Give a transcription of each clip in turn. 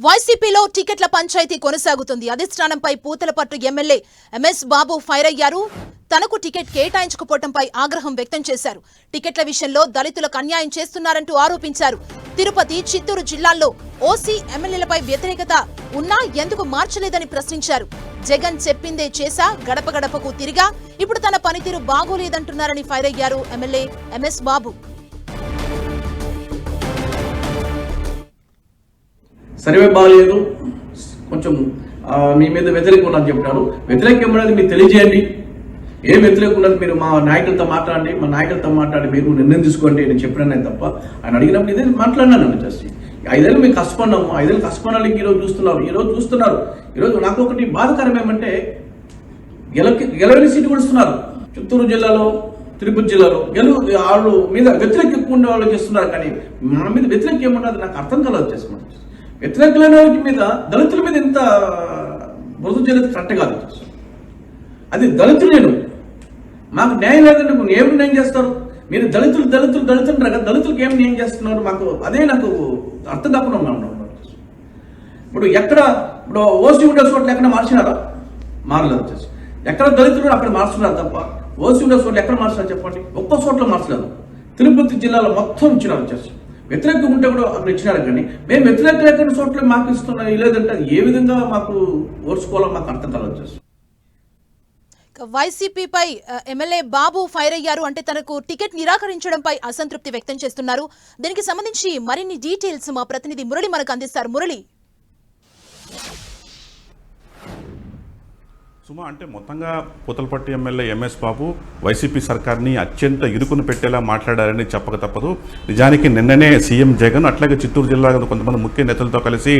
వైసీపీలో టికెట్ల పంచాయతీ కొనసాగుతుంది. అధిష్టానంపై పూతలపట్టు ఎమ్మెల్యే ఎంఎస్ బాబు ఫైర్ అయ్యారు. తనకు టికెట్ కేటాయించకపోవడంపై ఆగ్రహం వ్యక్తం చేశారు. టికెట్ల విషయంలో దళితులకు అన్యాయం చేస్తున్నారంటూ ఆరోపించారు. తిరుపతి, చిత్తూరు జిల్లాల్లో ఓసీ ఎమ్మెల్యేలపై వ్యతిరేకత ఉన్నా ఎందుకు మార్చలేదని ప్రశ్నించారు. జగన్ చెప్పిందే చేశా, గడప గడపకు తిరిగా, ఇప్పుడు తన పనితీరు బాగోలేదంటున్నారని ఫైర్ అయ్యారు ఎమ్మెల్యే ఎంఎస్ బాబు. సర్వే బాగాలేదు, కొంచెం మీ మీద వ్యతిరేకం ఉన్నది చెప్తారు. వ్యతిరేకం ఉన్నది మీరు తెలియజేయండి. ఏం వ్యతిరేకం ఉన్నది మీరు మా నాయకులతో మాట్లాడండి, మా నాయకులతో మాట్లాడి మీరు నిర్ణయం తీసుకోండి. నేను చెప్పినానే తప్ప ఆయన అడిగినప్పుడు ఇదే మాట్లాడినాను. జస్ట్ 5 ఏళ్ళు మేము కష్టపడినాము, 5 ఏళ్ళు కష్టపడాలి. ఈరోజు చూస్తున్నారు. ఈరోజు నాకు ఒకటి బాధకరం ఏమంటే గెలవని సీటు కూడా ఇస్తున్నారు. చిత్తూరు జిల్లాలో, తిరుపతి జిల్లాలో వాళ్ళు మీద వ్యతిరేక ఎక్కువ ఉండే వాళ్ళు చేస్తున్నారు. కానీ మన మీద వ్యతిరేకం ఏమన్నది నాకు అర్థం కలదు. చేస్తున్నాను వ్యతిరేకమైన మీద దళితుల మీద ఎంత మృదు చేయలేదు కరెక్ట్ కాదు. అది దళితులేను, మాకు న్యాయం లేదంటే ఏం న్యాయం చేస్తారు మీరు? దళితులు దళితులకు ఏం న్యాయం చేస్తున్నారు? మాకు అదే నాకు అర్థం కాకుండా ఉన్నాను. ఇప్పుడు ఓసీ ఉండే చోట్ల ఎక్కడ మార్చినారా? మారలేదు. వచ్చేసి ఎక్కడ దళితులు అక్కడ మార్చున్నారు తప్ప ఓసీ ఉండే చోట్ల ఎక్కడ మార్చినారు చెప్పండి? ఒక్క చోట్ల మార్చలేదు. తిరుపతి జిల్లాలో మొత్తం ఇచ్చినారు. వచ్చేసి వ్యతిరేకం ఉంటే కూడా అక్కడ ఇచ్చినారు. కానీ మేము వ్యతిరేక చోట్ల మాకు ఇస్తున్నాం లేదంటే ఏ విధంగా మాకు ఓర్చుకోవాలో మాకు అర్థం కలవచ్చు. వైసీపీపై ఎమ్మెల్యే బాబు ఫైర్ అయ్యారు. అంటే తనకు టికెట్ నిరాకరించడంపై అసంతృప్తి వ్యక్తం చేస్తున్నారు. దీనికి సంబంధించి మరిన్ని డీటెయిల్స్ మా ప్రతినిధి మురళి మనకు అందిస్తారు. మురళి, సుమా, అంటే మొత్తంగా పూతలపట్టు ఎమ్మెల్యే ఎంఎస్ బాబు వైసీపీ సర్కార్ని అత్యంత ఇరుకును పెట్టేలా మాట్లాడారని చెప్పక తప్పదు. నిజానికి నిన్ననే సీఎం జగన్ అట్లాగే చిత్తూరు జిల్లా కొంతమంది ముఖ్య నేతలతో కలిసి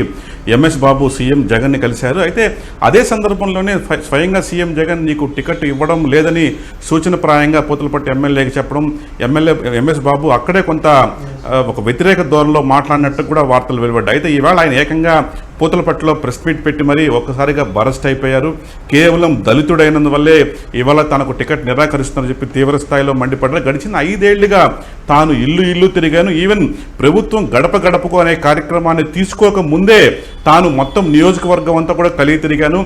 ఎంఎస్ బాబు సీఎం జగన్ని కలిశారు. అయితే అదే సందర్భంలోనే స్వయంగా సీఎం జగన్ నీకు టికెట్ ఇవ్వడం లేదని సూచనప్రాయంగా పూతలపట్టు ఎమ్మెల్యేకి చెప్పడం, ఎమ్మెల్యే ఎంఎస్ బాబు అక్కడే కొంత ఒక వ్యతిరేక ధోరణిలో మాట్లాడినట్టు కూడా వార్తలు వెలువడ్డాయి. అయితే ఈవేళ ఆయన ఏకంగా పూతలపట్టులో ప్రెస్ మీట్ పెట్టి మరీ ఒక్కసారిగా బరస్ట్ అయిపోయారు. కేవలం దళితుడైనందువల్లే ఇవాళ తనకు టికెట్ నిరాకరిస్తున్నారని చెప్పి తీవ్ర స్థాయిలో మండిపడ్డారు. గడిచిన 5 ఏళ్లుగా తాను ఇల్లు తిరిగాను, ఈవెన్ ప్రభుత్వం గడప గడపకు అనే కార్యక్రమాన్ని తీసుకోక ముందే తాను మొత్తం నియోజకవర్గం అంతా కూడా కలిగి తిరిగాను.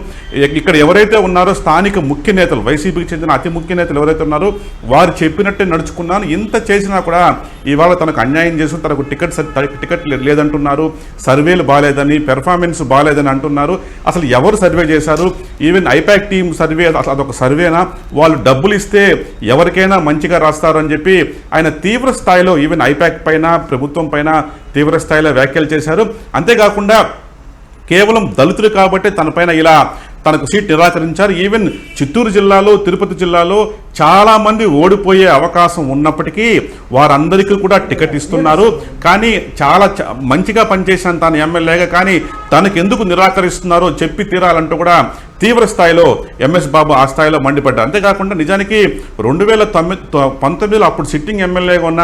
ఇక్కడ ఎవరైతే ఉన్నారో స్థానిక ముఖ్య నేతలు, వైసీపీకి చెందిన అతి ముఖ్య నేతలు ఎవరైతే ఉన్నారో వారు చెప్పినట్టే నడుచుకున్నాను. ఇంత చేసినా కూడా ఇవాళ తనకు అన్యాయం చేసి తనకు టికెట్ లేదంటున్నారు. సర్వేలు బాగాలేదని, పెర్ఫార్మెన్స్ బాగాలేదని అంటున్నారు. అసలు ఎవరు సర్వే చేశారు? ఈవెన్ ఐపాక్ టీమ్ సర్వే అదొక సర్వేనా? వాళ్ళు డబ్బులు ఇస్తే ఎవరికైనా మంచిగా రాస్తారు అని చెప్పి ఆయన తీవ్ర స్థాయిలో ఈవెన్ ఐపాక్ పైన, ప్రభుత్వం పైన తీవ్ర స్థాయిలో వ్యాఖ్యలు చేశారు. అంతేకాకుండా కేవలం దళితులు కాబట్టి తనపైన ఇలా తనకు సీట్ నిరాకరించారు. ఈవెన్ చిత్తూరు జిల్లాలో, తిరుపతి జిల్లాలో చాలామంది ఓడిపోయే అవకాశం ఉన్నప్పటికీ వారందరికీ కూడా టికెట్ ఇస్తున్నారు. కానీ చాలా మంచిగా పనిచేశాను తాను ఎమ్మెల్యేగా, కానీ తనకు ఎందుకు నిరాకరిస్తున్నారో చెప్పి తీరాలంటూ కూడా తీవ్ర స్థాయిలో ఎంఎస్ బాబు ఆ స్థాయిలో మండిపడ్డారు. అంతేకాకుండా నిజానికి 2019లో అప్పుడు సిట్టింగ్ ఎమ్మెల్యేగా ఉన్న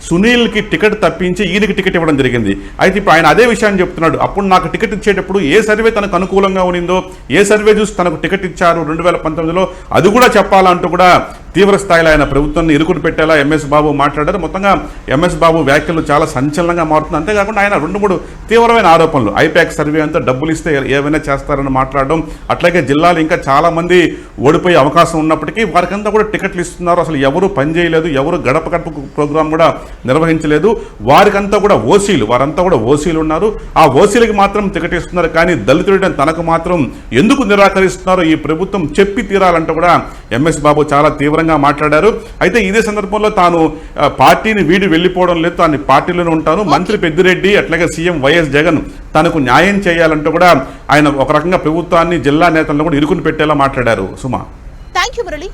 సునీల్కి టికెట్ తప్పించి ఈయనకి టికెట్ ఇవ్వడం జరిగింది. అయితే ఇప్పుడు ఆయన అదే విషయాన్ని చెప్తున్నాడు. అప్పుడు నాకు టికెట్ ఇచ్చేటప్పుడు ఏ సర్వే తనకు అనుకూలంగా ఉన్నిందో, ఏ సర్వే చూసి తనకు టికెట్ ఇచ్చారు 2019లో అది కూడా చెప్పాలంటూ కూడా తీవ్ర స్థాయిలో ఆయన ప్రభుత్వాన్ని ఇరుకుని పెట్టేలా ఎంఎస్ బాబు మాట్లాడారు. మొత్తంగా ఎంఎస్ బాబు వ్యాఖ్యలు చాలా సంచలనంగా మారుతుంది. అంతేకాకుండా ఆయన 2-3 తీవ్రమైన ఆరోపణలు, ఐపాక్ సర్వే అంతా డబ్బులు ఇస్తే ఏమైనా చేస్తారని మాట్లాడడం, అట్లాగే జిల్లాలో ఇంకా చాలా మంది ఓడిపోయే అవకాశం ఉన్నప్పటికీ వారికంతా కూడా టికెట్లు ఇస్తున్నారు. అసలు ఎవరు పనిచేయలేదు, ఎవరు గడప గడప ప్రోగ్రాం కూడా నిర్వహించలేదు. వారికంతా కూడా వారంతా కూడా ఓసీలు ఉన్నారు. ఆ ఓసీలకి మాత్రం టికెట్ ఇస్తున్నారు. కానీ దళితుడైన తనకు మాత్రం ఎందుకు నిరాకరిస్తున్నారో ఈ ప్రభుత్వం చెప్పి తీరాలంటూ కూడా ఎంఎస్ బాబు చాలా తీవ్రంగా మాట్లాడారు. అయితే ఇదే సందర్భంలో తాను పార్టీని వీడి వెళ్ళిపోవడం లేదు, తాను పార్టీలోనే ఉంటాను, మంత్రి పెద్దిరెడ్డి అట్లాగే సీఎం వైఎస్ జగన్ తనకు న్యాయం చేయాలంటూ కూడా ఆయన ఒక రకంగా ప్రభుత్వాన్ని, జిల్లా నేతలను కూడా ఇరుకుని పెట్టేలా మాట్లాడారు. సుమా, థ్యాంక్ యూ మురళి.